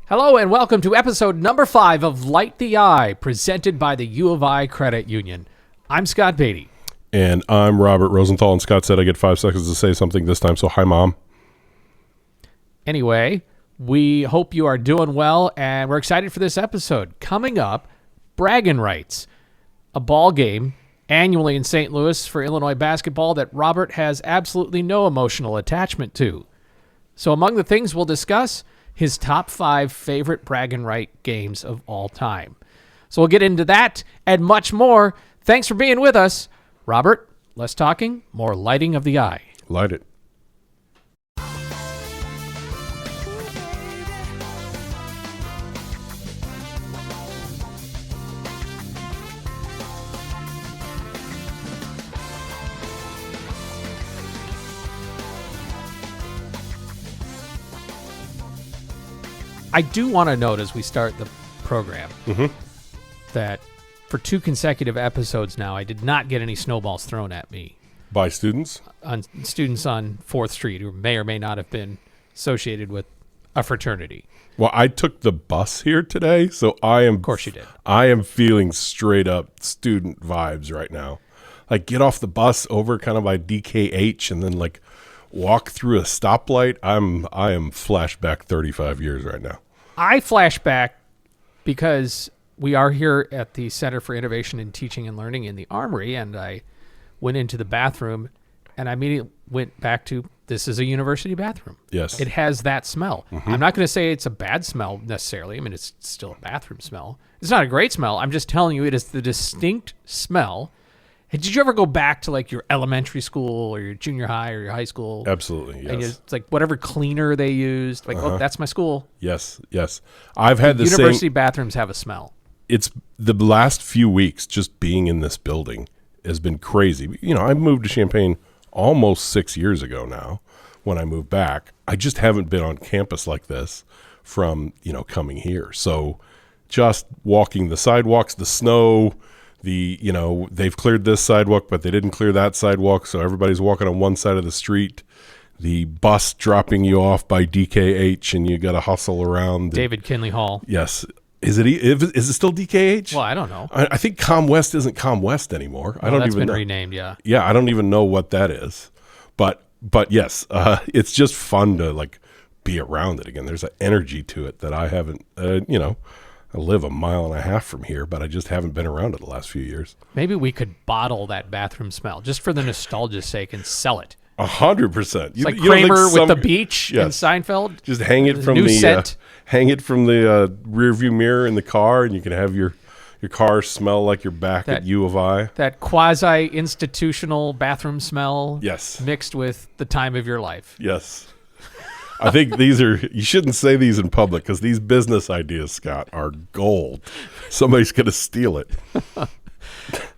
Hello and welcome to episode number 5 of Light the Eye, presented by the U of I Credit Union. I'm Scott Beatty. And I'm Robert Rosenthal, and Scott said I get 5 seconds to say something this time, so hi, Mom. Anyway, we hope you are doing well, and we're excited for this episode. Coming up, Braggin Rights, a ball game annually in St. Louis for Illinois basketball that Robert has absolutely no emotional attachment to. So among the things we'll discuss, his top 5 favorite Braggin Right games of all time. So we'll get into that and much more. Thanks for being with us. Robert, less talking, more lighting of the eye. Light it. I do want to note as we start the program that for 2 consecutive episodes now, I did not get any snowballs thrown at me. By students? On students on 4th Street who may or may not have been associated with a fraternity. Well, I took the bus here today, so I am... Of course you did. I am feeling straight up student vibes right now. Like, get off the bus over kind of by DKH and then, like, walk through a stoplight. I am flashback 35 years right now. I flash back because we are here at the Center for Innovation in Teaching and Learning in the Armory, and I went into the bathroom, and I immediately went back to, this is a university bathroom. Yes. It has that smell. I'm not going to say it's a bad smell necessarily. I mean, it's still a bathroom smell. It's not a great smell. I'm just telling you it is the distinct smell. Hey, did you ever go back to like your elementary school or your junior high or your high school? Absolutely, yes. And it's like whatever cleaner they used. Like, oh, that's my school. Yes. I've had the University bathrooms have a smell. It's the last few weeks just being in this building has been crazy. You know, I moved to Champaign almost 6 years ago now when I moved back. I just haven't been on campus like this from, coming here. So just walking the sidewalks, the snow, they've cleared this sidewalk, but they didn't clear that sidewalk. So everybody's walking on one side of the street. The bus dropping you off by DKH and you got to hustle around. David Kinley Hall. Yes. Is it still DKH? Well, I don't know. I think ComWest isn't ComWest anymore. I don't that's even been know. renamed, yeah. Yeah, I don't even know what that is. But yes, it's just fun to like be around it again. There's an energy to it that I haven't, I live a mile and a half from here, but I just haven't been around it the last few years. Maybe we could bottle that bathroom smell just for the nostalgia's sake and sell it. 100%. It's like Kramer with the beach in Seinfeld. Just hang it from the rear view mirror in the car, and you can have your car smell like you're back at U of I. That quasi-institutional bathroom smell. Yes. Mixed with the time of your life. Yes. I think you shouldn't say these in public because these business ideas, Scott, are gold. Somebody's going to steal it.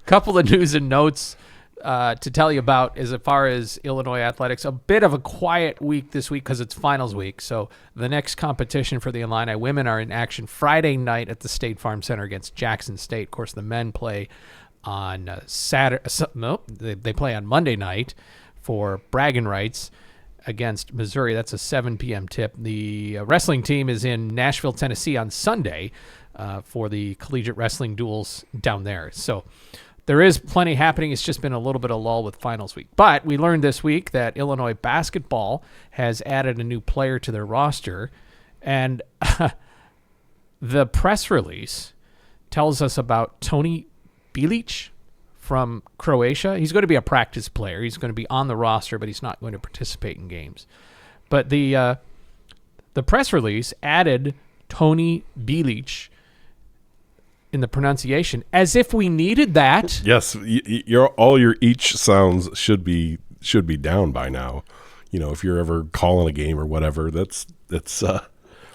Couple of news and notes to tell you about as far as Illinois athletics. A bit of a quiet week this week because it's finals week. So the next competition for the Illini women are in action Friday night at the State Farm Center against Jackson State. Of course, the men play on they play on Monday night for Braggin Rights against Missouri. That's a 7 p.m. tip. The wrestling team is in Nashville, Tennessee on Sunday for the collegiate wrestling duels down there. So there is plenty happening. It's just been a little bit of lull with finals week. But we learned this week that Illinois basketball has added a new player to their roster. And the press release tells us about Tony Bilic from Croatia. He's going to be a practice player. He's going to be on the roster, but he's not going to participate in games. But the press release added Tony Bilic in the pronunciation, as if we needed that. Yes, all your each sounds should be down by now. If you're ever calling a game or whatever, that's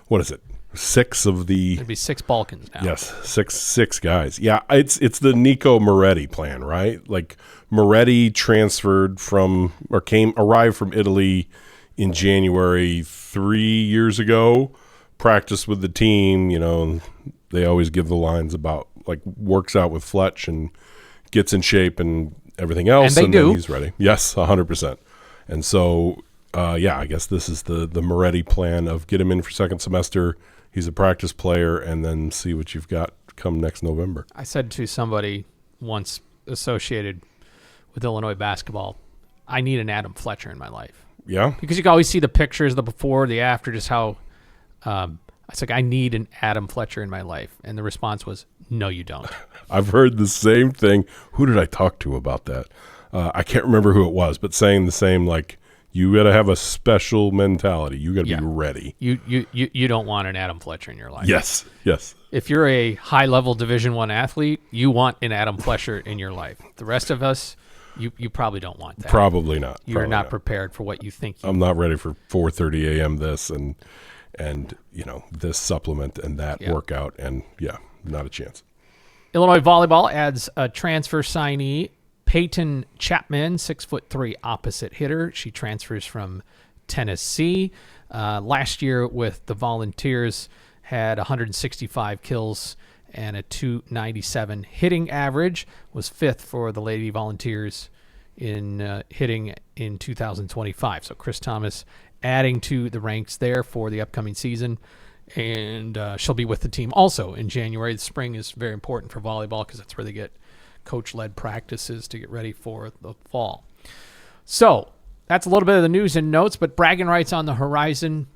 what is it? 6 of the. It'd be 6 Balkans now. Yes, six guys. Yeah, it's the Nico Moretti plan, right? Like Moretti arrived from Italy in January 3 years ago. Practiced with the team, and they always give the lines about like works out with Fletch and gets in shape and everything else, and then he's ready. Yes, 100%. And so, I guess this is the Moretti plan of get him in for second semester. He's a practice player, and then see what you've got come next November. I said to somebody once associated with Illinois basketball, I need an Adam Fletcher in my life. Yeah? Because you can always see the pictures, the before, the after, just how it's like, I need an Adam Fletcher in my life. And the response was, no, you don't. I've heard the same thing. Who did I talk to about that? I can't remember who it was, but saying the same, like, you got to have a special mentality. You got to be ready. You don't want an Adam Fletcher in your life. Yes. If you're a high-level Division I athlete, you want an Adam Fletcher in your life. The rest of us, you probably don't want that. Probably not. You're not prepared for what you think. I'm not ready for 4:30 a.m. this and this supplement and that workout, and not a chance. Illinois volleyball adds a transfer signee, Peyton Chapman, 6'3" opposite hitter. She transfers from Tennessee. Last year with the Volunteers, had 165 kills and a .297 hitting average. Was fifth for the Lady Volunteers in hitting in 2025. So Chris Thomas adding to the ranks there for the upcoming season. And she'll be with the team also in January. The spring is very important for volleyball because that's where they get coach-led practices to get ready for the fall. So that's a little bit of the news and notes, but bragging rights on the horizon,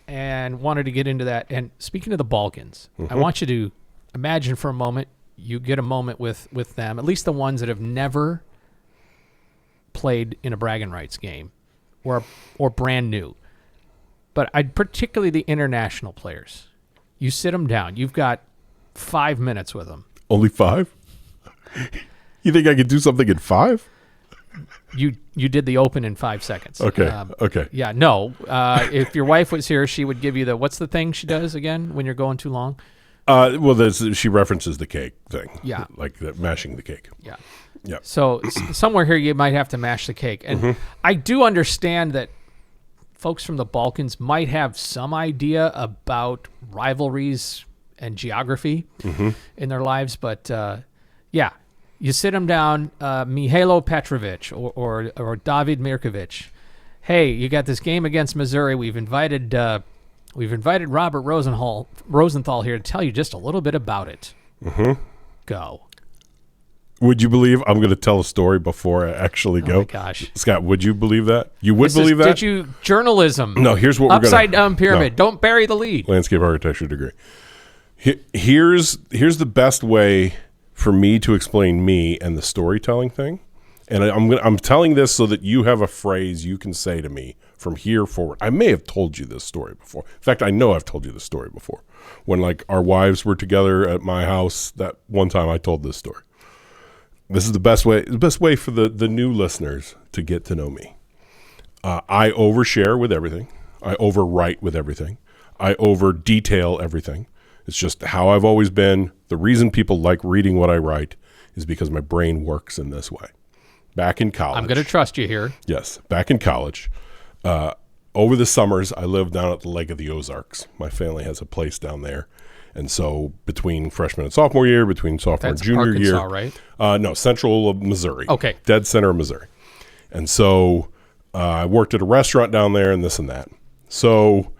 and wanted to get into that. And speaking of the Balkans, I want you to imagine for a moment, you get a moment with them, at least the ones that have never played in a bragging rights game or brand new. But particularly the international players. You sit them down. You've got 5 minutes with them. Only 5? You think I could do something in 5? You did the open in 5 seconds. Okay. Okay. Yeah, no. If your wife was here, she would give you what's the thing she does again when you're going too long? She references the cake thing. Yeah. Like mashing the cake. Yeah. Yeah. So somewhere here you might have to mash the cake. And I do understand that folks from the Balkans might have some idea about rivalries and geography in their lives, but you sit them down, Mihailo Petrovic or David Mirkovic. Hey, you got this game against Missouri. We've invited Robert Rosenthal here to tell you just a little bit about it. Go. Would you believe I'm going to tell a story before I actually go? Oh my gosh, Scott, would you believe that? You would believe that? Did you journalism? No. Here's what we're going to upside down pyramid. No. Don't bury the lead. Landscape architecture degree. Here's the best way for me to explain me and the storytelling thing. And I'm telling this so that you have a phrase you can say to me from here forward. I may have told you this story before. In fact, I know I've told you this story before. When our wives were together at my house, that one time I told this story. This is the best way for the new listeners to get to know me. I overshare with everything. I overwrite with everything. I over-detail everything. It's just how I've always been. The reason people like reading what I write is because my brain works in this way. Back in college. I'm going to trust you here. Yes. Back in college, over the summers, I lived down at the Lake of the Ozarks. My family has a place down there. And so between freshman and sophomore year, between sophomore and junior Arkansas, year. right? No, central of Missouri. Okay. Dead center of Missouri. And so I worked at a restaurant down there and this and that. So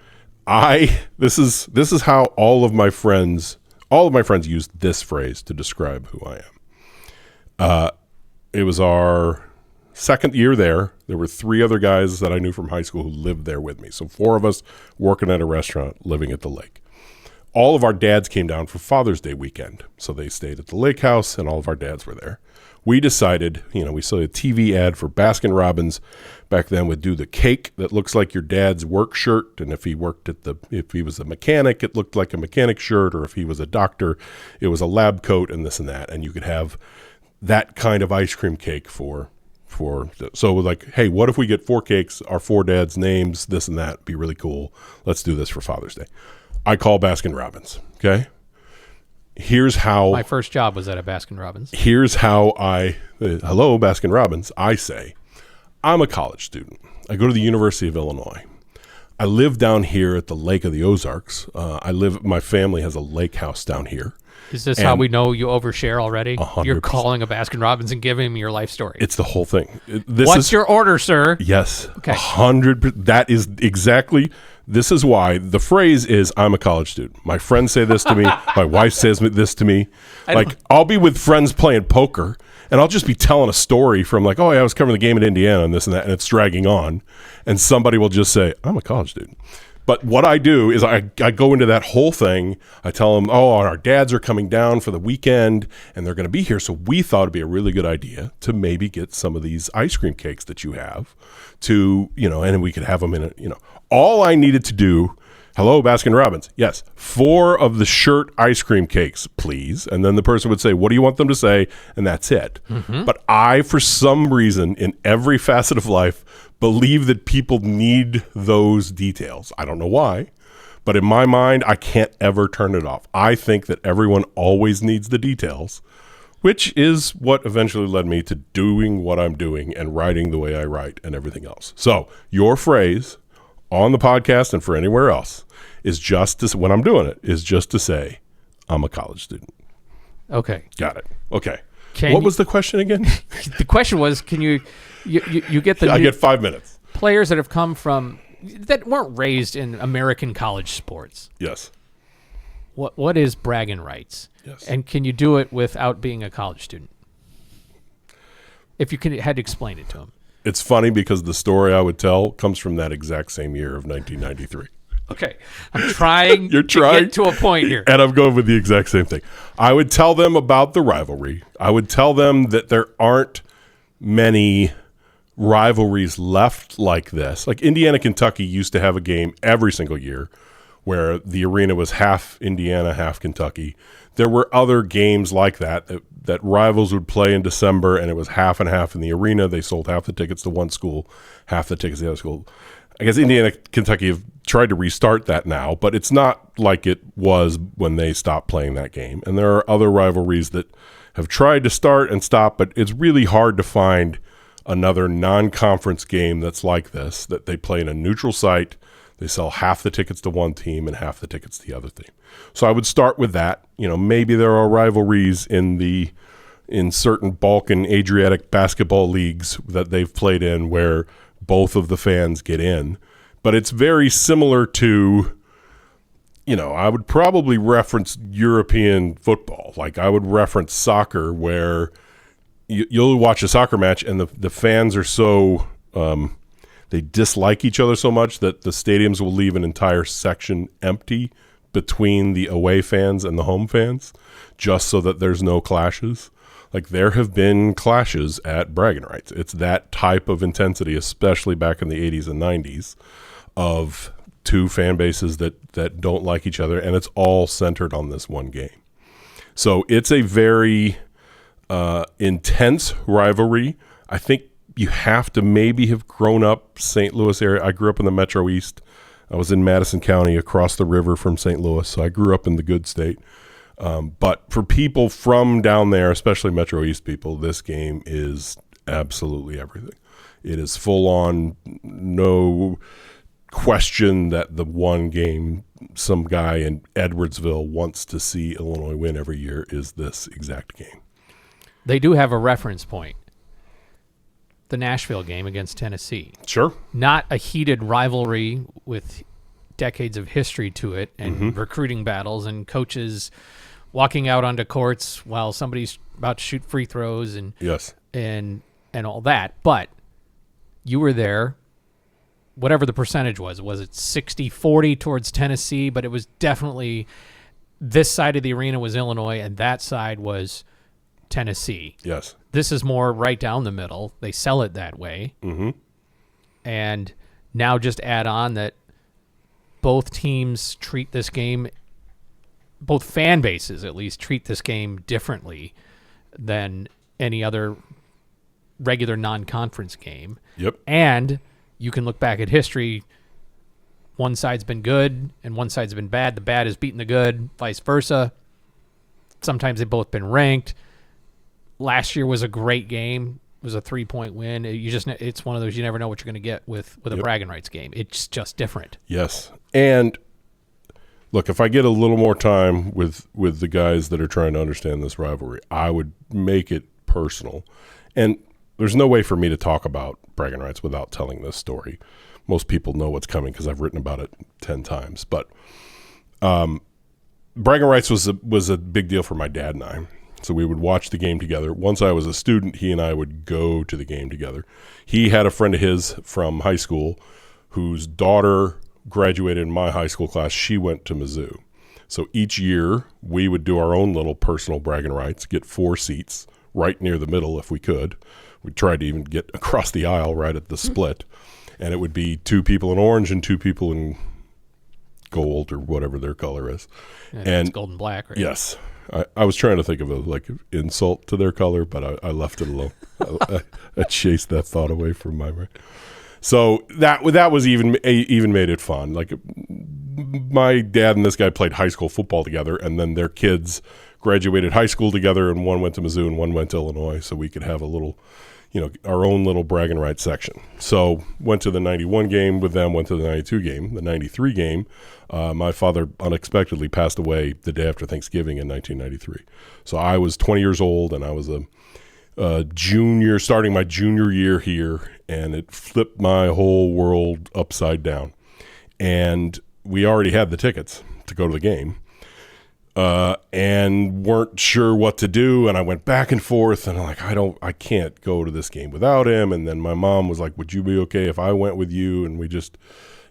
this is how all of my friends used this phrase to describe who I am. It was our second year there. There were 3 other guys that I knew from high school who lived there with me. So 4 of us working at a restaurant, living at the lake. All of our dads came down for Father's Day weekend. So they stayed at the lake house and all of our dads were there. We decided, we saw a TV ad for Baskin Robbins back then would do the cake that looks like your dad's work shirt. And if he was a mechanic, it looked like a mechanic shirt, or if he was a doctor, it was a lab coat and this and that. And you could have that kind of ice cream cake so we're like, hey, what if we get 4 cakes, our 4 dads' names, this and that, be really cool. Let's do this for Father's Day. I call Baskin Robbins. Okay. Here's how my first job was at a Baskin Robbins. Here's how hello, Baskin Robbins. I say, I'm a college student. I go to the University of Illinois. I live down here at the Lake of the Ozarks. My family has a lake house down here. Is this how we know you overshare already? 100%. You're calling a Baskin Robbins and giving me your life story. It's the whole thing. What's your order, sir? Yes. Okay. 100%. That is exactly This is why the phrase is, I'm a college student. My friends say this to me. My wife says this to me. Like, I'll be with friends playing poker, and I'll just be telling a story from like, oh, yeah, I was covering the game in Indiana and this and that, and it's dragging on. And somebody will just say, I'm a college student. But what I do is I go into that whole thing. I tell them, oh, our dads are coming down for the weekend, and they're going to be here. So we thought it'd be a really good idea to maybe get some of these ice cream cakes that you have to, and we could have them in a, all I needed to do, hello, Baskin Robbins. Yes, 4 of the shirt ice cream cakes, please. And then the person would say, what do you want them to say? And that's it. Mm-hmm. But I, for some reason, in every facet of life, believe that people need those details. I don't know why, but in my mind, I can't ever turn it off. I think that everyone always needs the details, which is what eventually led me to doing what I'm doing and writing the way I write and everything else. So your phrase on the podcast and for anywhere else is just to, when I'm doing it, is just to say, I'm a college student. Okay. Got it. Okay. What was the question again? The question was, can you get the I get 5 minutes. Players that have come from, that weren't raised in American college sports. Yes. What is bragging rights? Yes. And can you do it without being a college student? If you had to explain it to them. It's funny because the story I would tell comes from that exact same year of 1993. Okay. I'm trying You're trying to get to a point here. And I'm going with the exact same thing. I would tell them about the rivalry. I would tell them that there aren't many rivalries left like this. Like Indiana-Kentucky used to have a game every single year where the arena was half Indiana, half Kentucky. There were other games like that rivals would play in December, and it was half and half in the arena. They sold half the tickets to one school, half the tickets to the other school. I guess Indiana, Kentucky have tried to restart that now, but it's not like it was when they stopped playing that game. And there are other rivalries that have tried to start and stop, but it's really hard to find another non-conference game that's like this, that they play in a neutral site. They sell half the tickets to one team and half the tickets to the other team. So I would start with that. Maybe there are rivalries in certain Balkan Adriatic basketball leagues that they've played in where both of the fans get in. But it's very similar to, I would probably reference European football. Like I would reference soccer where you'll watch a soccer match and the fans are so they dislike each other so much that the stadiums will leave an entire section empty between the away fans and the home fans just so that there's no clashes. Like there have been clashes at Braggin Rights. It's that type of intensity, especially back in the 80s and 90s, of two fan bases that don't like each other, and it's all centered on this one game. So it's a very intense rivalry. I think you have to maybe have grown up St. Louis area. I grew up in the Metro East. I was in Madison County across the river from St. Louis, so I grew up in the good state. But for people from down there, especially Metro East people, this game is absolutely everything. It is full on, no question that the one game some guy in Edwardsville wants to see Illinois win every year is this exact game. They do have a reference point. The Nashville game against Tennessee. Sure. Not a heated rivalry with decades of history to it and recruiting battles and coaches walking out onto courts while somebody's about to shoot free throws and yes, and all that. But you were there. Whatever the percentage was it 60-40 towards Tennessee? But it was definitely this side of the arena was Illinois and that side was Tennessee. Yes. This is more right down the middle. They sell it that way. Mm-hmm. And now just add on that both teams treat this game, both fan bases at least, treat this game differently than any other regular non-conference game. Yep. And you can look back at history. One side's been good and one side's been bad. The bad has beaten the good, vice versa. Sometimes they've both been ranked. Last year was a great game. It was a 3-point win. It's one of those you never know what you're going to get with a bragging rights game. It's just different. Yes. And look, if I get a little more time with the guys that are trying to understand this rivalry, I would make it personal. And there's no way for me to talk about bragging rights without telling this story. most people know what's coming because I've written about it 10 times. But Braggin Rights was a big deal for my dad and I. So we would watch the game together. Once I was a student, he and I would go to the game together. He had a friend of his from high school whose daughter graduated in my high school class. She went to Mizzou. So each year we would do our own little personal Braggin Rights, get 4 seats right near the middle if we could. We tried to even get across the aisle right at the split. And it would be 2 people in orange and 2 people in gold or whatever their color is. And it's gold and black, right? Yes. I was trying to think of a insult to their color, but I left it alone. I chased that thought away from my brain. So that was even made it fun. Like my dad and this guy played high school football together, and then their kids graduated high school together, and one went to Mizzou and one went to Illinois, so we could have a little, our own little Braggin Rights section. So went to the 91 game with them, went to the 92 game, the 93 game. My father unexpectedly passed away the day after Thanksgiving in 1993. So I was 20 years old, and I was a junior, starting my junior year here, and it flipped my whole world upside down. And we already had the tickets to go to the game. And weren't sure what to do, and I went back and forth, and I'm like, I can't go to this game without him. And then my mom was like, would you be okay if I went with you? And we just,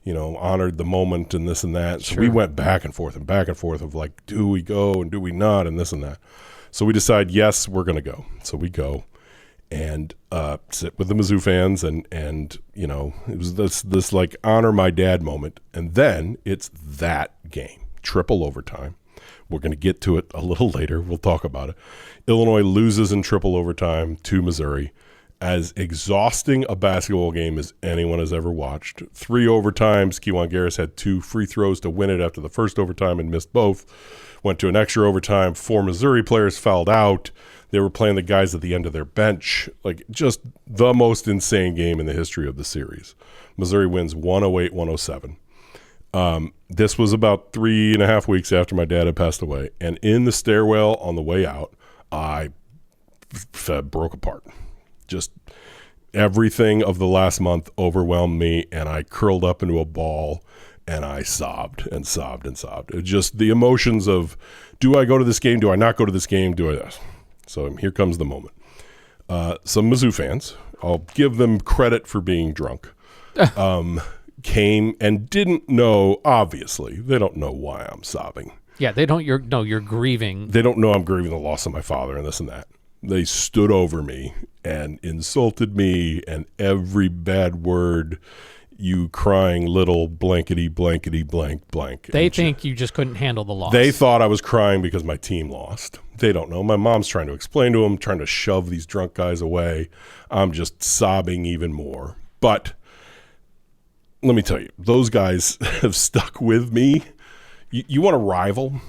honored the moment and this and that. So we went back and forth of like, do we go and do we not, and this and that. So we decide, yes, we're going to go. So we go and sit with the Mizzou fans, and it was this like honor my dad moment. And then it's that game, triple overtime. We're going to get to it a little later. We'll talk about it. Illinois loses in triple overtime to Missouri. As exhausting a basketball game as anyone has ever watched. 3 overtimes. Kewan Garris had 2 free throws to win it after the first overtime and missed both. Went to an extra overtime. 4 Missouri players fouled out. They were playing the guys at the end of their bench. Like, just the most insane game in the history of the series. Missouri wins 108-107. This was about 3.5 weeks after my dad had passed away. And in the stairwell on the way out, I broke apart. Just everything of the last month overwhelmed me, and I curled up into a ball, and I sobbed and sobbed and sobbed. It just the emotions of, do I go to this game? Do I not go to this game? So here comes the moment. Some Mizzou fans, I'll give them credit for being drunk, came and didn't know, obviously, they don't know why I'm sobbing. Yeah, they don't. You're grieving. They don't know I'm grieving the loss of my father and this and that. They stood over me and insulted me, and every bad word, you crying little blankety blankety blank blank. They think you just couldn't handle the loss. They thought I was crying because my team lost. They don't know. My mom's trying to explain to them, trying to shove these drunk guys away. I'm just sobbing even more. But let me tell you, those guys have stuck with me. You want a rival?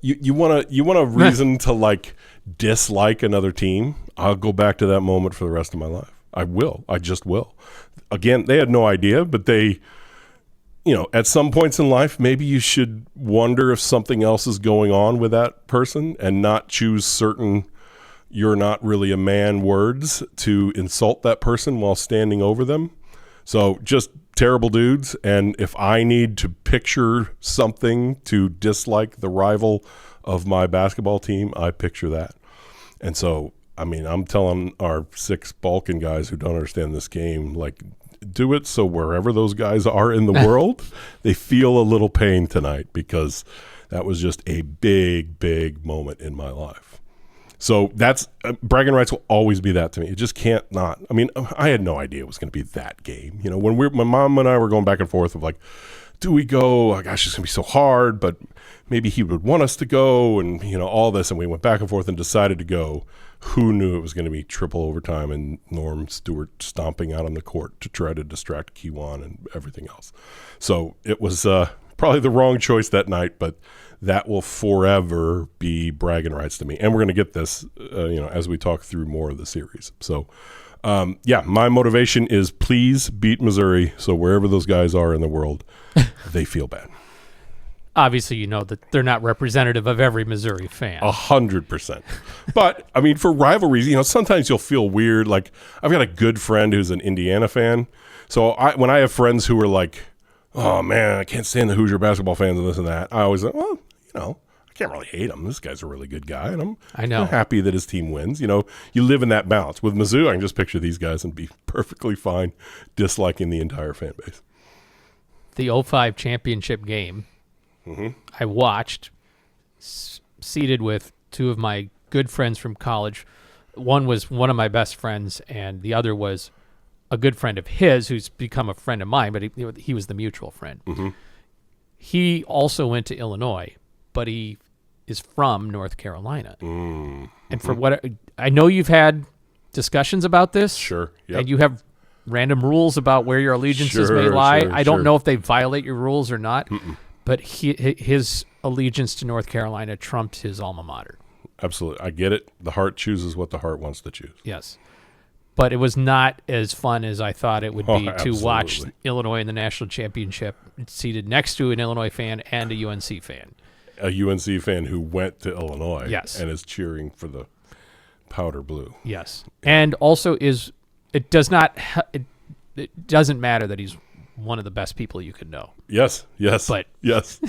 You want a reason to like dislike another team? I'll go back to that moment for the rest of my life. I will. I just will. Again, they had no idea, but they, at some points in life, maybe you should wonder if something else is going on with that person and not choose certain "you're not really a man" words to insult that person while standing over them. So just terrible dudes. And if I need to picture something to dislike the rival of my basketball team, I picture that. And so, I'm telling our 6 Balkan guys who don't understand this game, like, do it so wherever those guys are in the world, they feel a little pain tonight, because that was just a big, big moment in my life. So that's Braggin Rights will always be that to me. It just can't not. I had no idea it was going to be that game. When my mom and I were going back and forth of like, do we go? Oh, gosh, it's going to be so hard, but maybe he would want us to go, and all this, and we went back and forth and decided to go. Who knew it was going to be triple overtime and Norm Stewart stomping out on the court to try to distract Kewan and everything else. So it was probably the wrong choice that night, but that will forever be Braggin Rights to me. And we're going to get this, as we talk through more of the series. So, my motivation is please beat Missouri, so wherever those guys are in the world, they feel bad. Obviously, you know that they're not representative of every Missouri fan. 100%. But, for rivalries, sometimes you'll feel weird. Like, I've got a good friend who's an Indiana fan, So when I have friends who are like, oh man, I can't stand the Hoosier basketball fans and this and that, I always like, well, I can't really hate him. This guy's a really good guy, and I'm happy that his team wins. You live in that balance. With Mizzou, I can just picture these guys and be perfectly fine disliking the entire fan base. The 05 championship game, I watched, seated with two of my good friends from college. One was one of my best friends, and the other was a good friend of his who's become a friend of mine, but he was the mutual friend. Mm-hmm. He also went to Illinois, but he is from North Carolina. Mm-hmm. And for what I know, you've had discussions about this. Sure. Yep. And you have random rules about where your allegiances may lie. I don't know if they violate your rules or not, but his allegiance to North Carolina trumped his alma mater. Absolutely. I get it. The heart chooses what the heart wants to choose. Yes. But it was not as fun as I thought it would be to watch Illinois in the national championship seated next to an Illinois fan and a UNC fan. A UNC fan who went to Illinois, yes, and is cheering for the powder blue. Yes. And also it doesn't matter that he's one of the best people you could know. Yes. But yes.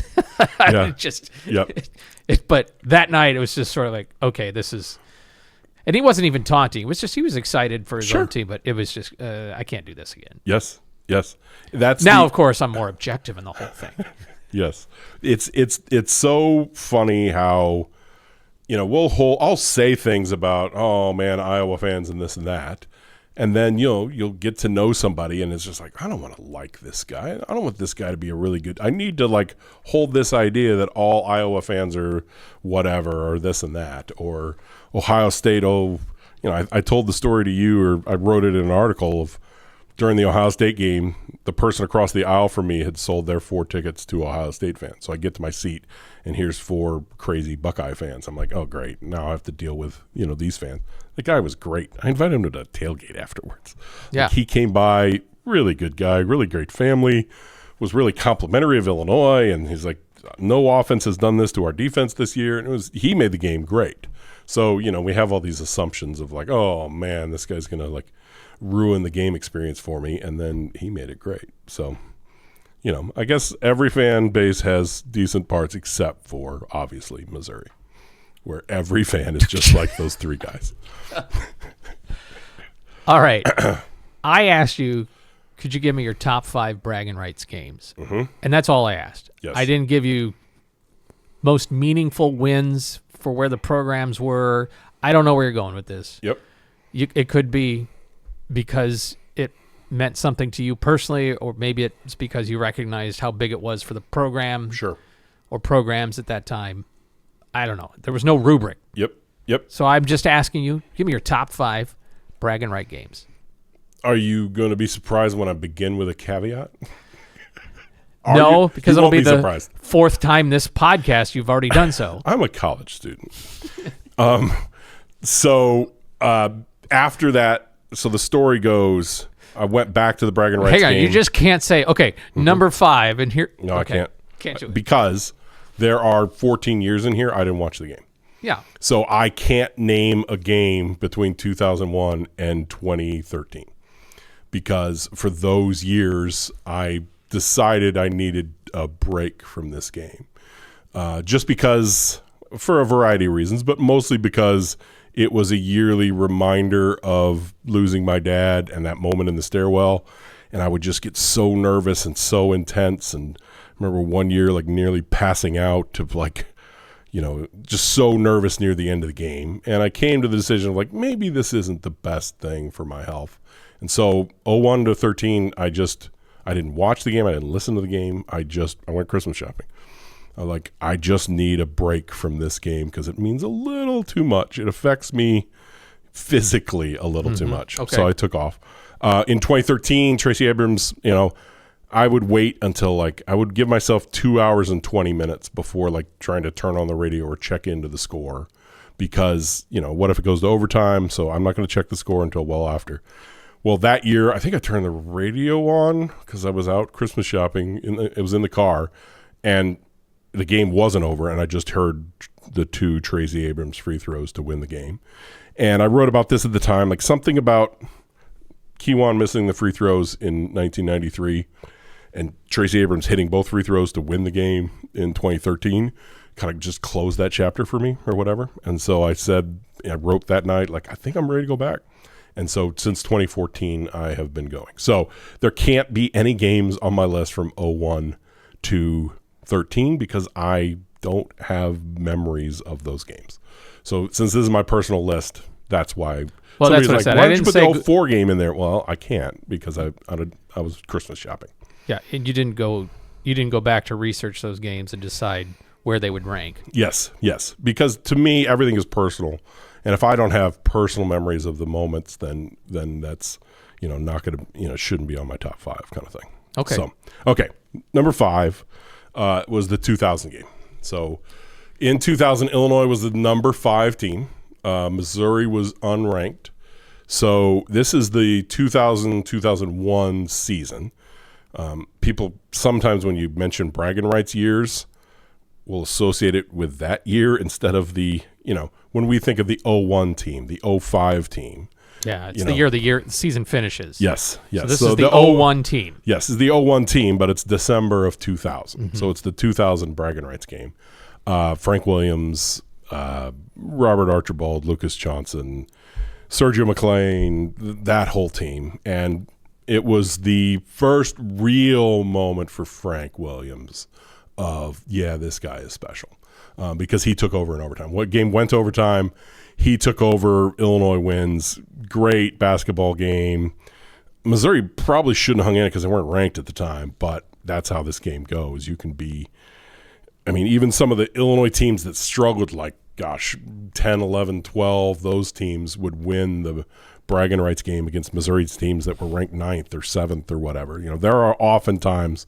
Yeah. But that night it was just sort of like, okay, this is, and he wasn't even taunting. It was just, he was excited for his own team, but it was just, I can't do this again. Yes. Of course, I'm more objective in the whole thing. Yes. It's so funny how, I'll say things about, oh man, Iowa fans and this and that. And then, you'll get to know somebody and it's just like, I don't want to like this guy. I don't want this guy to be a really good, I need to hold this idea that all Iowa fans are whatever, or this and that, or Ohio State. I told the story to you, or I wrote it in an article of during the Ohio State game, the person across the aisle from me had sold their 4 tickets to Ohio State fans. So I get to my seat and here's 4 crazy Buckeye fans. I'm like, oh great. Now I have to deal with, these fans. The guy was great. I invited him to the tailgate afterwards. Yeah. He came by, really good guy, really great family, was really complimentary of Illinois. And he's like, no offense has done this to our defense this year. And he made the game great. So, we have all these assumptions of like, oh man, this guy's going to ruin the game experience for me. And then he made it great. So, I guess every fan base has decent parts except for obviously Missouri, where every fan is just like those 3 guys. All right. I asked you, could you give me your top 5 Braggin Rights games? Mm-hmm. And that's all I asked. Yes. I didn't give you most meaningful wins for where the programs were. I don't know where you're going with this. Yep. It could be because it meant something to you personally, or maybe it's because you recognized how big it was for the program. Sure. Or programs at that time. I don't know. There was no rubric. Yep. So I'm just asking you, give me your top 5 Braggin Right games. Are you going to be surprised when I begin with a caveat? No, because it'll be the surprised. 4th time this podcast you've already done so. I'm a college student. So after that, so the story goes, I went back to the Braggin Rights Hang on, game. you just can't say, okay, number 5, and here. No, okay. I can't. Can't do it. Because there are 14 years in here, I didn't watch the game. Yeah. So I can't name a game between 2001 and 2013. Because for those years, I decided I needed a break from this game. Just because, for a variety of reasons, but mostly because it was a yearly reminder of losing my dad and that moment in the stairwell. And I would just get so nervous and so intense. And I remember one year, nearly passing out to just so nervous near the end of the game. And I came to the decision of maybe this isn't the best thing for my health. And so 01 to 13, I didn't watch the game. I didn't listen to the game. I went Christmas shopping. I just need a break from this game because it means a little too much. It affects me physically a little too much. Okay. So I took off. In 2013, Tracy Abrams, I would wait until I would give myself 2 hours and 20 minutes before trying to turn on the radio or check into the score because, what if it goes to overtime? So I'm not going to check the score until well after. Well, that year, I think I turned the radio on because I was out Christmas shopping. It was in the car, and the game wasn't over, and I just heard the 2 Tracy Abrams free throws to win the game. And I wrote about this at the time, something about Kiwan missing the free throws in 1993 and Tracy Abrams hitting both free throws to win the game in 2013 kind of just closed that chapter for me or whatever. And so I wrote that night, like, I think I'm ready to go back. And so since 2014, I have been going. So there can't be any games on my list from 01 to 13 because I don't have memories of those games. So since this is my personal list, that's why. Well, that's what I said. Why I didn't you didn't put say the 04 game in there? Well, I can't because I was Christmas shopping. Yeah, and you didn't go back to research those games and decide where they would rank. Yes, because to me everything is personal, and if I don't have personal memories of the moments, then that's not going to shouldn't be on my top 5 kind of thing. Okay. So number 5 was the 2000 game. So in 2000, Illinois was the number 5 team. Missouri was unranked. So this is the 2000-2001 season. People sometimes when you mention bragging rights years will associate it with that year instead of the, when we think of the 01 team, the 05 team. Yeah, it's the year the season finishes. Yes. So this is the 01 team. Yes, it's the 01 team, but it's December of 2000. Mm-hmm. So it's the 2000 bragging rights game. Frank Williams, Robert Archibald, Lucas Johnson, Sergio McLean, that whole team. And it was the first real moment for Frank Williams of, this guy is special because he took over in overtime. What game went to overtime? He took over. Illinois wins. Great basketball game. Missouri probably shouldn't have hung in it because they weren't ranked at the time, but that's how this game goes. You can be – even some of the Illinois teams that struggled, like, 10, 11, 12, those teams would win the bragging rights game against Missouri's teams that were ranked 9th or 7th or whatever. There are oftentimes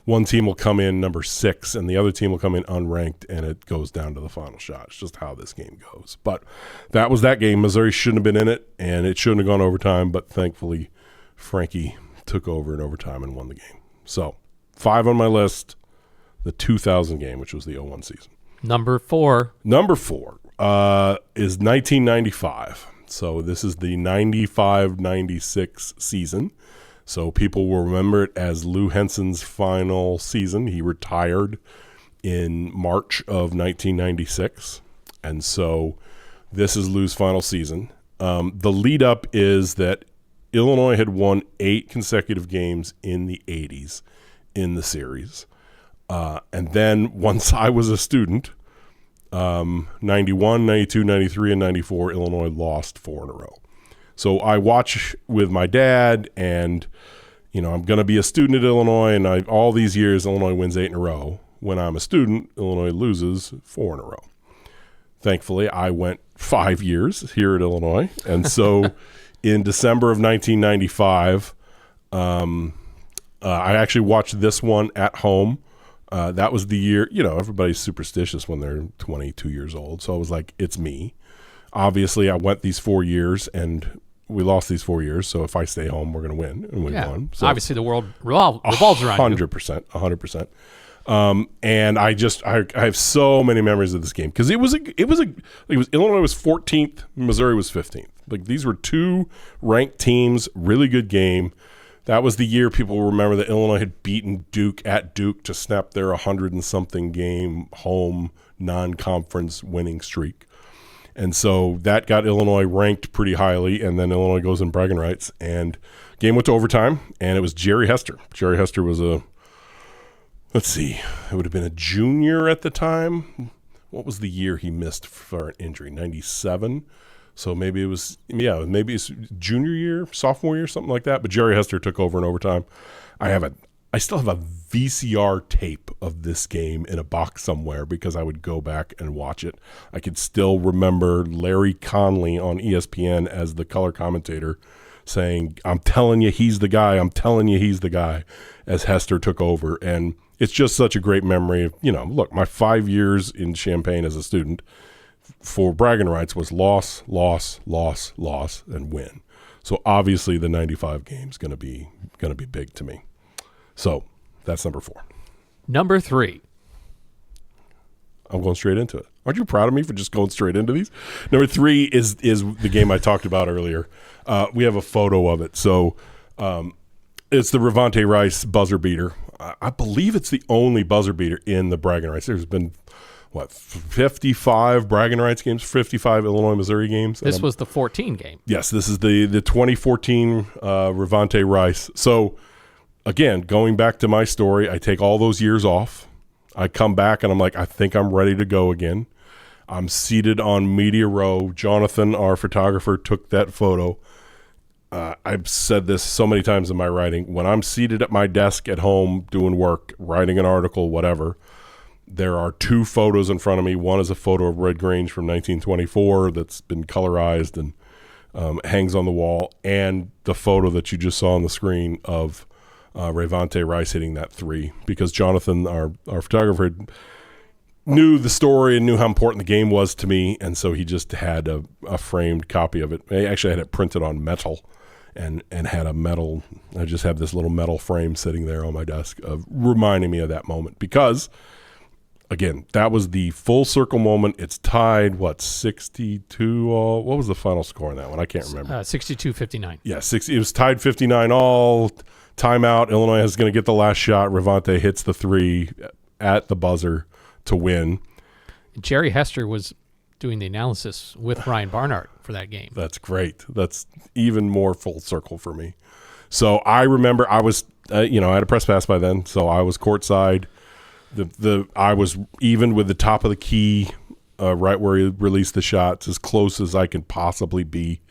one team will come in number 6 and the other team will come in unranked and it goes down to the final shot. It's just how this game goes. But that was that game. Missouri shouldn't have been in it and it shouldn't have gone overtime, but thankfully Frankie took over in overtime and won the game. So 5 on my list, the 2000 game, which was the 01 season. Number 4 is 1995. So this is the 95-96 season. So people will remember it as Lou Henson's final season. He retired in March of 1996. And so this is Lou's final season. The lead up is that Illinois had won 8 consecutive games in the 80s in the series. And then once I was a student, 91, 92, 93, and 94, Illinois lost 4 in a row. So I watch with my dad, and I'm going to be a student at Illinois, and all these years Illinois wins 8 in a row. When I'm a student, Illinois loses 4 in a row. Thankfully, I went 5 years here at Illinois, and so in December of 1995, I actually watched this one at home. That was the year, everybody's superstitious when they're 22 years old. So I was like, it's me. Obviously, I went these 4 years, and we lost these 4 years. So if I stay home, we're going to win, and we won. So obviously, the world revolves around 100%. And I have so many memories of this game because it was Illinois was 14th, Missouri was 15th. Like these were 2 ranked teams, really good game. That was the year people will remember that Illinois had beaten Duke at Duke to snap their 100-and-something game home non-conference winning streak. And so that got Illinois ranked pretty highly, and then Illinois goes in bragging rights. And game went to overtime, and it was Jerry Hester. Jerry Hester was it would have been a junior at the time. What was the year he missed for an injury? 97? So maybe it's junior year, sophomore year, something like that. But Jerry Hester took over in overtime. I still have a VCR tape of this game in a box somewhere because I would go back and watch it. I could still remember Larry Conley on ESPN as the color commentator saying, "I'm telling you, he's the guy. I'm telling you, he's the guy," as Hester took over. And it's just such a great memory. Look, my 5 years in Champaign as a student for bragging rights was loss, and win. So obviously the 95 game is going to be big to me. So that's number 4. Number 3. I'm going straight into it. Aren't you proud of me for just going straight into these? Number 3 is the game I talked about earlier. We have a photo of it. So it's the Revante Rice buzzer beater. I believe it's the only buzzer beater in the Braggin Rights. There's been, 55 Braggin Rights games, 55 Illinois-Missouri games. This was the 14 game. Yes, this is the 2014 Revante Rice. So, again, going back to my story, I take all those years off. I come back and I'm like, I think I'm ready to go again. I'm seated on media row. Jonathan, our photographer, took that photo. I've said this so many times in my writing. When I'm seated at my desk at home doing work, writing an article, whatever, there are 2 photos in front of me. One is a photo of Red Grange from 1924 that's been colorized and hangs on the wall, and the photo that you just saw on the screen of Revante Rice hitting that 3, because Jonathan, our photographer, knew the story and knew how important the game was to me, and so he just had a framed copy of it. I actually had it printed on metal and had a metal, I just have this little metal frame sitting there on my desk of reminding me of that moment, because, again, that was the full circle moment. It's tied, 62 all? What was the final score on that one? I can't remember. 62-59. Yeah, it was tied 59 all. Timeout. Illinois is going to get the last shot. Revante hits the 3 at the buzzer to win. Jerry Hester was doing the analysis with Ryan Barnard for that game. That's great. That's even more full circle for me. So I remember I was, I had a press pass by then, so I was courtside. I was even with the top of the key, right where he released the shots, as close as I could possibly be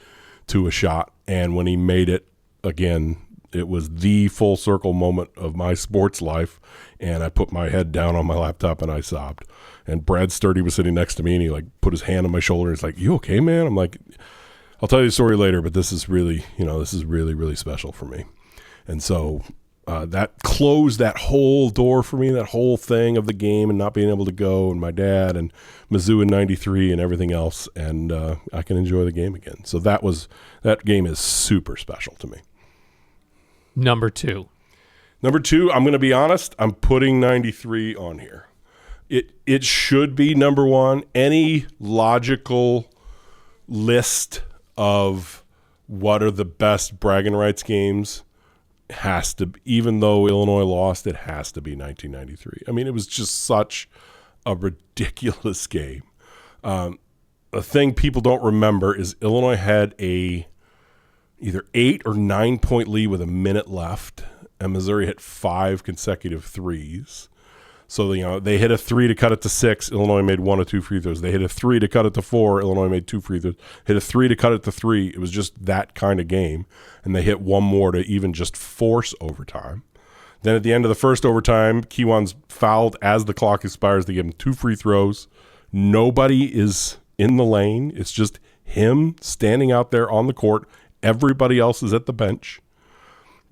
to a shot. And when he made it, again, it was the full circle moment of my sports life, and I put my head down on my laptop and I sobbed. And Brad Sturdy was sitting next to me, and he put his hand on my shoulder. And he's like, "You okay, man?" I'm like, "I'll tell you the story later, but this is really, really special for me." And so that closed that whole door for me, that whole thing of the game and not being able to go, and my dad and Mizzou in 93 and everything else, and I can enjoy the game again. So that game is super special to me. Number 2, I'm going to be honest, I'm putting 93 on here. It should be number 1. Any logical list of what are the best Braggin Rights games has to, even though Illinois lost, it has to be 1993. I mean, it was just such a ridiculous game. The thing people don't remember is Illinois had a either 8 or 9 point lead with a minute left, and Missouri hit 5 consecutive threes. So, they hit a 3 to cut it to 6. Illinois made 1 or 2 free throws. They hit a 3 to cut it to 4. Illinois made 2 free throws. Hit a 3 to cut it to 3. It was just that kind of game. And they hit 1 more to even just force overtime. Then at the end of the first overtime, Kiwan's fouled as the clock expires. They give him 2 free throws. Nobody is in the lane. It's just him standing out there on the court. Everybody else is at the bench.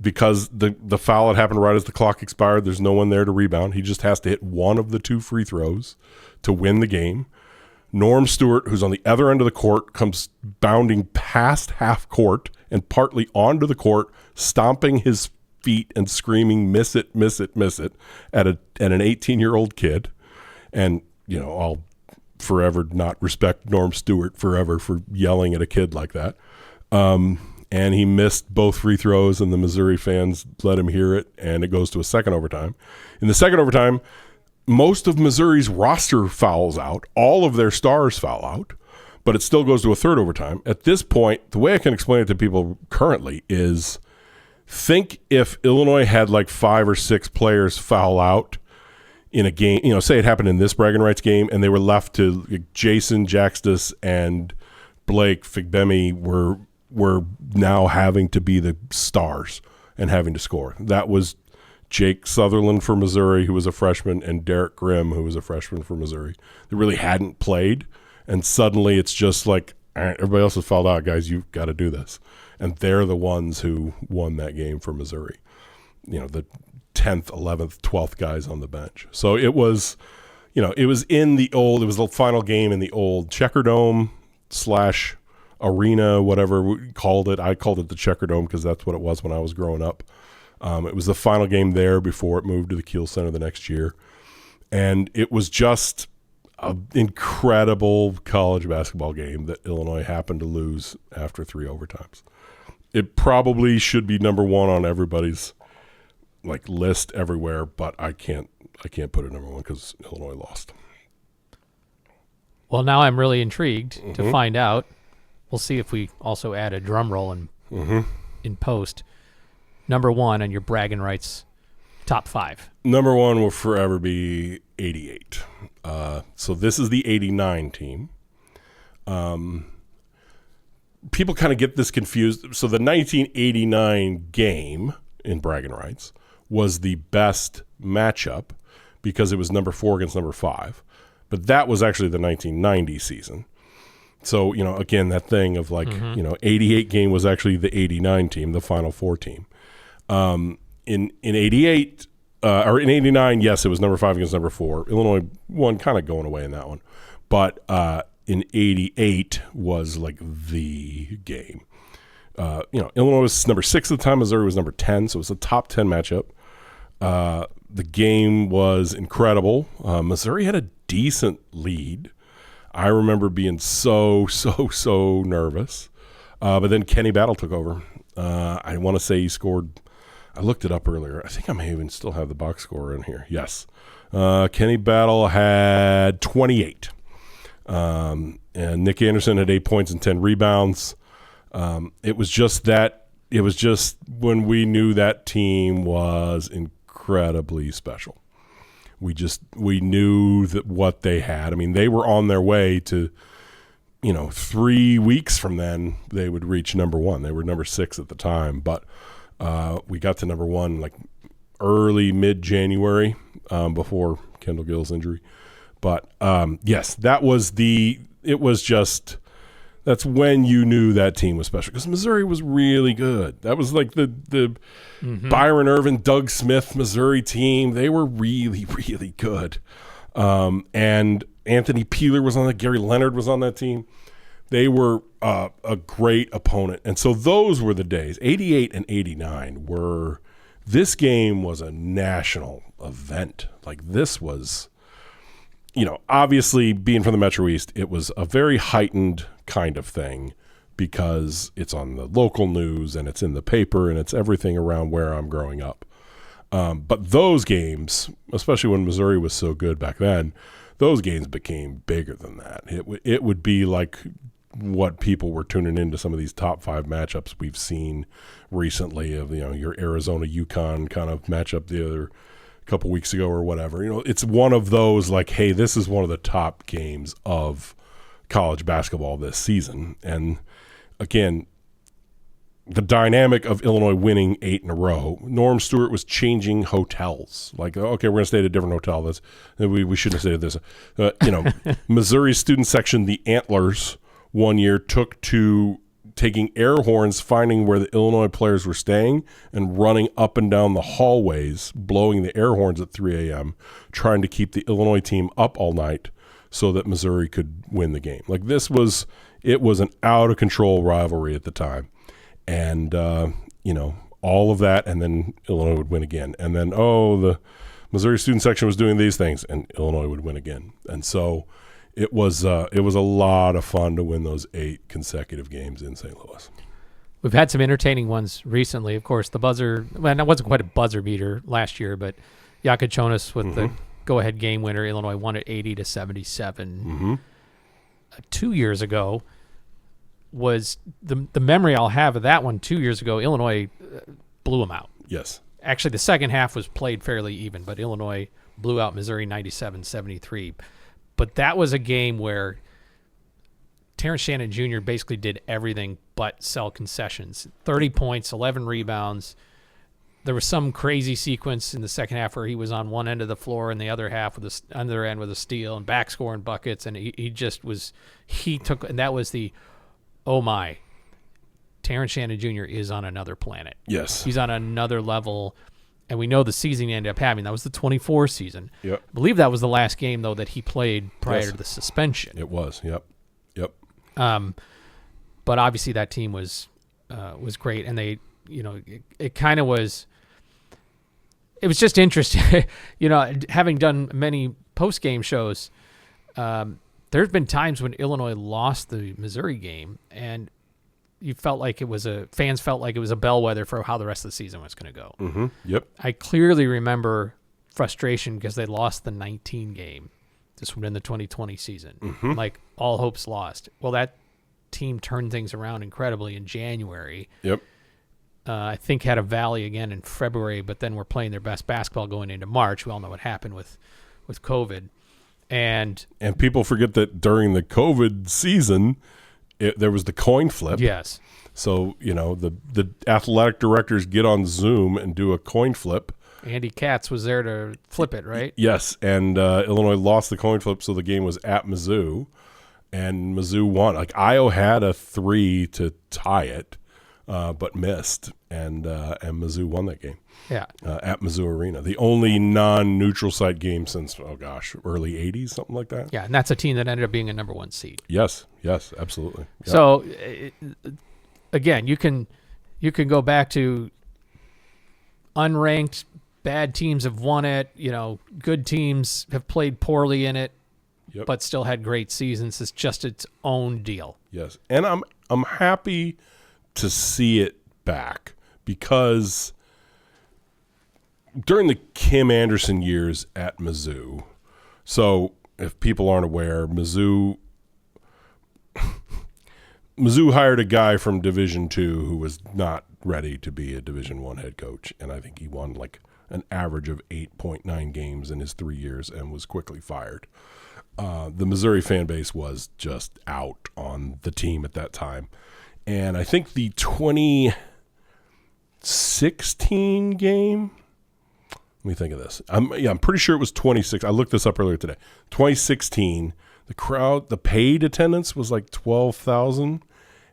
Because the foul had happened right as the clock expired, there's no one there to rebound. He just has to hit 1 of the 2 free throws to win the game. Norm Stewart, who's on the other end of the court, comes bounding past half court and partly onto the court, stomping his feet and screaming, "Miss it, miss it, miss it," at an 18-year-old kid. And, I'll forever not respect Norm Stewart forever for yelling at a kid like that. And he missed both free throws, and the Missouri fans let him hear it, and it goes to a second overtime. In the second overtime, most of Missouri's roster fouls out. All of their stars foul out, but it still goes to a third overtime. At this point, the way I can explain it to people currently is, think if Illinois had 5 or 6 players foul out in a game, say it happened in this Braggin Rights game, and they were left to Jason Jaxtus and Blake Figbemi were now having to be the stars and having to score. That was Jake Sutherland for Missouri, who was a freshman, and Derek Grimm, who was a freshman for Missouri. They really hadn't played, and suddenly it's just like, all right, everybody else has fouled out, guys. You've got to do this. And they're the ones who won that game for Missouri. The 10th, 11th, 12th guys on the bench. So it was, it was the final game in the old Checkerdome / arena, whatever we called it. I called it the Checkerdome because that's what it was when I was growing up. It was the final game there before it moved to the Kiel Center the next year. And it was just an incredible college basketball game that Illinois happened to lose after 3 overtimes. It probably should be number one on everybody's list everywhere, but I can't put it number one because Illinois lost. Well, now I'm really intrigued to find out. We'll see if we also add a drum roll in post. Number one on your Braggin Rights top 5. Number one will forever be 88. So this is the 89 team. People kind of get this confused. So the 1989 game in Braggin Rights was the best matchup because it was number 4 against number 5. But that was actually the 1990 season. So, again, that thing of 88 game was actually the 89 team, the Final Four team. In 88 or in 89, yes, it was number 5 against number 4. Illinois won, kind of going away in that one. But in 88 was the game. Illinois was number 6 at the time. Missouri was number 10, so it was a top 10 matchup. The game was incredible. Missouri had a decent lead. I remember being so nervous. But then Kenny Battle took over. I want to say he scored. I looked it up earlier. I think I may even still have the box score in here. Yes. Kenny Battle had 28. And Nick Anderson had 8 points and 10 rebounds. It was just when we knew that team was incredibly special. We knew that what they had. I mean, they were on their way to, 3 weeks from then they would reach number 1. They were number 6 at the time, but we got to number 1 early mid-January before Kendall Gill's injury. But yes, that's when you knew that team was special because Missouri was really good. That was the Byron Irvin, Doug Smith Missouri team. They were really, really good. And Anthony Peeler was on that. Gary Leonard was on that team. They were a great opponent. And so those were the days. 88 and 89 this game was a national event. This was, obviously being from the Metro East, it was a very heightened kind of thing because it's on the local news and it's in the paper and it's everything around where I'm growing up. But those games, especially when Missouri was so good back then, those games became bigger than that. It would be like what people were tuning into some of these top 5 matchups we've seen recently of, your Arizona UConn kind of matchup the other couple weeks ago or whatever. It's one of those hey, this is one of the top games of college basketball this season. And again, the dynamic of Illinois winning 8 in a row, Norm Stewart was changing hotels. Okay, we're going to stay at a different hotel. We shouldn't have stayed at this. Missouri student section, the Antlers, one year took to taking air horns, finding where the Illinois players were staying, and running up and down the hallways, blowing the air horns at 3 a.m., trying to keep the Illinois team up all night so that Missouri could win the game. It was an out-of-control rivalry at the time. And, all of that, and then Illinois would win again. And then, the Missouri student section was doing these things, and Illinois would win again. And so it was a lot of fun to win those 8 consecutive games in St. Louis. We've had some entertaining ones recently. Of course, the buzzer, that wasn't quite a buzzer beater last year, but Yakachonis with the go-ahead game winner. Illinois won it 80-77. 2 years ago was the memory I'll have of that one. 2 years ago, Illinois blew them out. Yes. Actually, the second half was played fairly even, but Illinois blew out Missouri 97-73. But that was a game where Terrence Shannon Jr. basically did everything but sell concessions. 30 points, 11 rebounds. There was some crazy sequence in the second half where he was on one end of the floor and the other half with the other end with a steal and back scoring buckets, and that was the, oh my, Terrence Shannon Jr. is on another planet. Yes. He's on another level, and we know the season he ended up having. That was the 24 season. Yep. I believe that was the last game, though, that he played prior to the suspension. It was, yep. But obviously that team was great, and they, it kind of was. It was just interesting, having done many post-game shows. there's been times when Illinois lost the Missouri game, and you felt like fans felt like it was a bellwether for how the rest of the season was going to go. Mm-hmm. Yep. I clearly remember frustration because they lost the 19 game. This would have been the 2020 season. Mm-hmm. Like, all hopes lost. Well, that team turned things around incredibly in January. Yep. I think had a valley again in February, but then we're playing their best basketball going into March. We all know what happened with COVID. And people forget that during the COVID season, there was the coin flip. Yes. So, the athletic directors get on Zoom and do a coin flip. Andy Katz was there to flip it, right? Yes, and Illinois lost the coin flip, so the game was at Mizzou, and Mizzou won. Like, Io had a 3 to tie it, but missed, and Mizzou won that game. Yeah. At Mizzou Arena. The only non-neutral site game since, early 80s, something like that. Yeah, and that's a team that ended up being a number 1 seed. Yes, absolutely. Yep. So, again, you can go back to unranked, bad teams have won it. Good teams have played poorly in it, but still had great seasons. It's just its own deal. Yes, and I'm happy to see it back because during the Kim Anderson years at Mizzou, so if people aren't aware, Mizzou hired a guy from Division II who was not ready to be a Division I head coach, and I think he won like an average of 8.9 games in his 3 years and was quickly fired. The Missouri fan base was just out on the team at that time. And I think the 2016 game, let me think of this. I'm pretty sure it was 26. I looked this up earlier today. 2016, the paid attendance was like 12,000.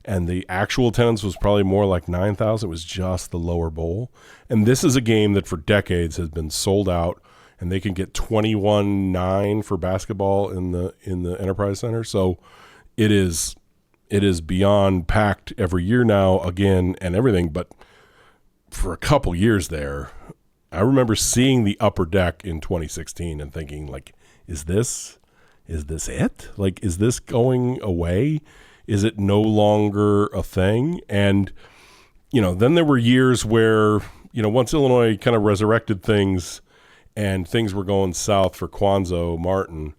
And the actual attendance was probably more like 9,000. It was just the lower bowl. And this is a game that for decades has been sold out, and they can get 21-9 for basketball in the Enterprise Center. So it is beyond packed every year now again and everything. But for a couple years there, I remember seeing the upper deck in 2016 and thinking, like, is this it? Like, is this going away? Is it no longer a thing? And, then there were years where, once Illinois kind of resurrected things and things were going south for Quanzo Martin,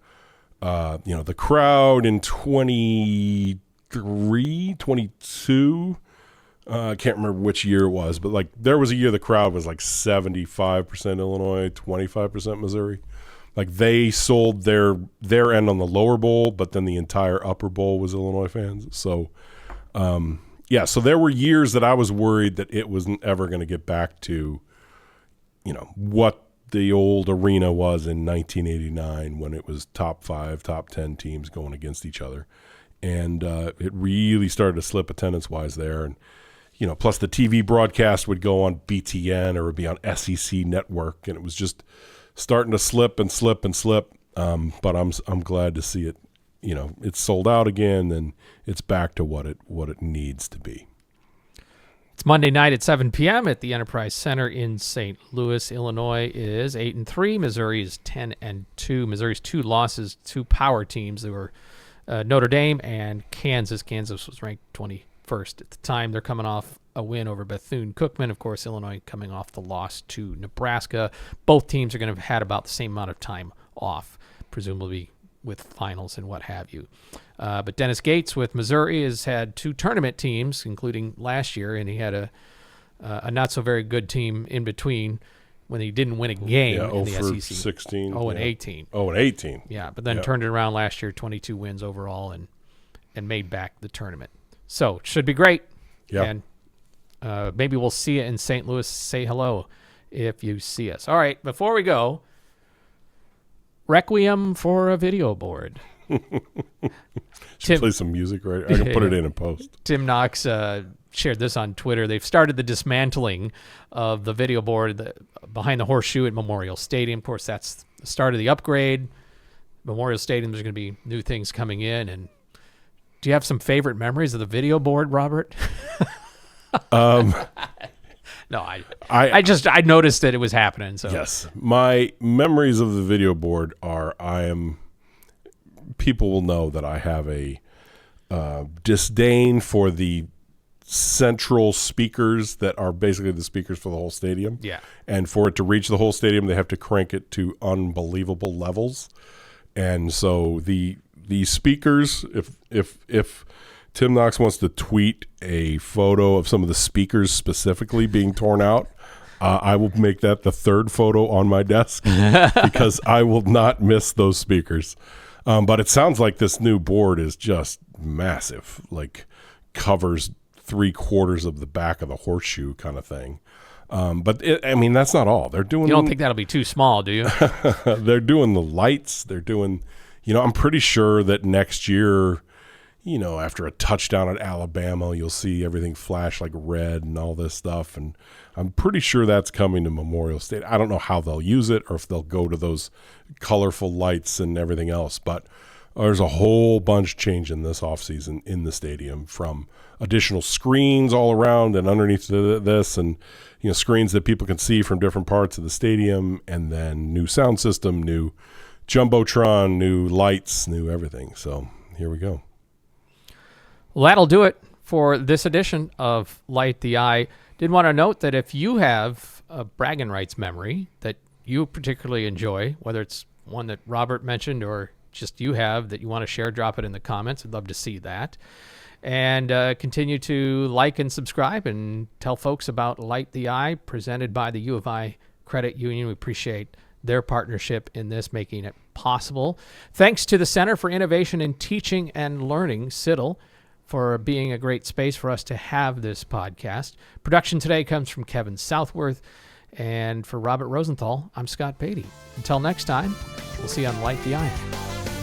the crowd in 23, 22, I can't remember which year it was, but like there was a year the crowd was like 75% Illinois, 25% Missouri. Like they sold their end on the lower bowl, but then the entire upper bowl was Illinois fans. So, so there were years that I was worried that it wasn't ever going to get back to, what the old arena was in 1989 when it was top 5, top 10 teams going against each other. And it really started to slip attendance-wise there. And, plus the TV broadcast would go on BTN or it would be on SEC Network, and it was just starting to slip and slip and slip, but I'm glad to see it. It's sold out again, and it's back to what it needs to be. It's Monday night at 7 p.m. at the Enterprise Center in St. Louis. Illinois is 8-3. Missouri is 10-2. Missouri's 2 losses, 2 power teams. They were Notre Dame and Kansas. Kansas was ranked 21st at the time. They're coming off a win over Bethune-Cookman. Of course, Illinois coming off the loss to Nebraska. Both teams are going to have had about the same amount of time off, presumably with finals and what have you. But Dennis Gates with Missouri has had 2 tournament teams, including last year, and he had a not so very good team in between when he didn't win a game in the SEC. 16. 0-18. 0-18. Yeah, but then turned it around last year, 22 wins overall, and made back the tournament. So it should be great. Yeah. And maybe we'll see you in St. Louis. Say hello if you see us. All right, before we go, Requiem for a Video Board. Should play some music, right? I can put it in post. Tim Knox shared this on Twitter. They've started the dismantling of the video board behind the horseshoe at Memorial Stadium. Of course, that's the start of the upgrade. Memorial Stadium, there's going to be new things coming in. And do you have some favorite memories of the video board, Robert? No, I noticed that it was happening. So yes, my memories of the video board are I am people will know that I have a disdain for the central speakers that are basically the speakers for the whole stadium. Yeah. And for it to reach the whole stadium, they have to crank it to unbelievable levels. And so the speakers, if Tim Knox wants to tweet a photo of some of the speakers specifically being torn out, I will make that the third photo on my desk because I will not miss those speakers. But it sounds like this new board is just massive, like covers 3/4 of the back of the horseshoe kind of thing. But that's not all. They're doing. You don't think that'll be too small, do you? They're doing the lights. They're doing, I'm pretty sure that next year, after a touchdown at Alabama, you'll see everything flash like red and all this stuff. And I'm pretty sure that's coming to Memorial Stadium. I don't know how they'll use it or if they'll go to those colorful lights and everything else. But there's a whole bunch changing this offseason in the stadium, from additional screens all around and underneath this, and screens that people can see from different parts of the stadium, and then new sound system, new jumbotron, new lights, new everything. So here we go. Well, that'll do it for this edition of Light the Eye. Did want to note that if you have a Braggin Rights memory that you particularly enjoy, whether it's one that Robert mentioned or just you have that you want to share, drop it in the comments. I'd love to see that. And continue to like and subscribe and tell folks about Light the Eye, presented by the U of I Credit Union. We appreciate their partnership in this, making it possible. Thanks to the Center for Innovation in Teaching and Learning, CITL, for being a great space for us to have this podcast. Production today comes from Kevin Southworth. And for Robert Rosenthal, I'm Scott Beatty. Until next time, we'll see you on Light the Eye.